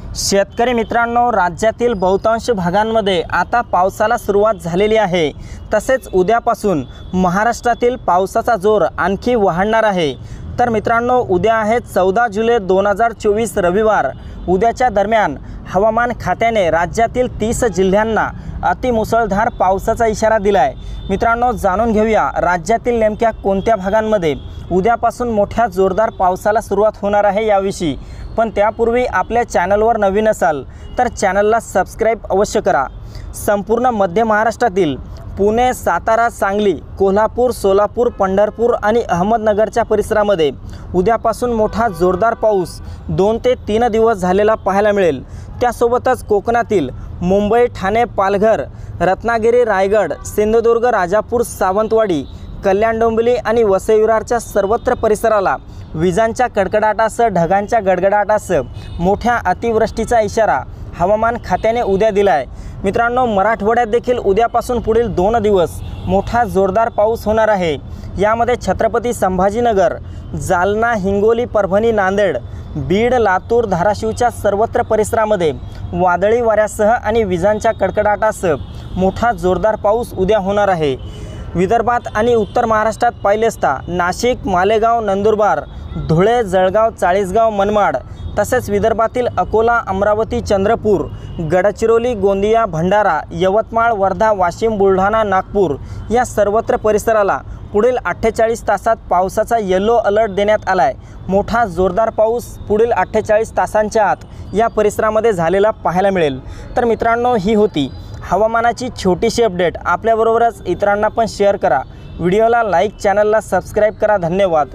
शेतकरी मित्रांनो, राज्यातील बहुतांश भागांमध्ये आता पावसाला सुरुवात झालेली आहे। तसेच उद्यापासून महाराष्ट्रातील पावसाचा जोर आणखी वाढणार आहे। तर मित्रांनो, उद्या आहे 14 जुलै 2024 रविवार। उद्याच्या दरम्यान हवामान खात्याने राज्यातील 30 जिल्ह्यांना अतिमुसळधार पावसाचा इशारा दिला आहे। मित्रांनो, जाणून घेऊया राज्यातील नेमक्या कोणत्या भागांमध्ये उद्यापासून मोठ्या जोरदार पावसाला सुरुवात होणार आहे याविषयी। पण त्यापूर्वी आपल्या चॅनलवर नवीन असाल तर चॅनलला सबस्क्राइब अवश्य करा। संपूर्ण मध्य महाराष्ट्रातील पुणे, सातारा, सांगली, कोल्हापूर, सोलापूर, पंढरपूर आणि अहमदनगरच्या परिसरामध्ये उद्यापासून मोठा जोरदार पाऊस 2 ते 3 दिवस झालेला पाहायला मिळेल। त्यासोबतच कोकणातील मुंबई, ठाणे, पालघर, रत्नागिरी, रायगड, सिंधुदुर्ग, राजापूर, सावंतवाडी, कल्याण, डोंबिवली आणि वसई विरारच्या सर्वत्र परिसराला विजांच्या कडकडाटासह ढगांच्या गडगडाटासह मोठ्या अतिवृष्टीचा इशारा हवामान खात्याने उद्या दिला आहे। मित्रांनो, मराठवाड्यात देखील उद्यापासून पुढील 2 दिवस मोठा जोरदार पाऊस होणार आहे। यामध्ये छत्रपती संभाजीनगर, जालना, हिंगोली, परभणी, नांदेड, बीड, लातूर, धाराशिवच्या सर्वत्र परिसरामध्ये वादळी वाऱ्यासह आणि विजांच्या कडकडाटासह मोठा जोरदार पाऊस उद्या होणार आहे। विदर्भात आणि उत्तर महाराष्ट्रात पाहिले असता नाशिक, मालेगाव, नंदुरबार, धुळे, जळगाव, चाळीसगाव, मनमाड, तसेच विदर्भातील अकोला, अमरावती, चंद्रपूर, गडचिरोली, गोंदिया, भंडारा, यवतमाळ, वर्धा, वाशिम, बुलढाणा, नागपूर या सर्वत्र परिसराला पुढील 48 तासात पावसाचा येलो अलर्ट देण्यात आला आहे। मोठा जोरदार पाऊस पुढील 48 तासांच्या आत या परिसरामध्ये झालेला पाहायला मिळेल। तर मित्रांनो, ही होती हवामानाची छोटीशी अपडेट। आपल्याबरोबरच इतरांना पण शेअर करा। व्हिडिओला लाईक, चॅनलला सबस्क्राईब करा। धन्यवाद।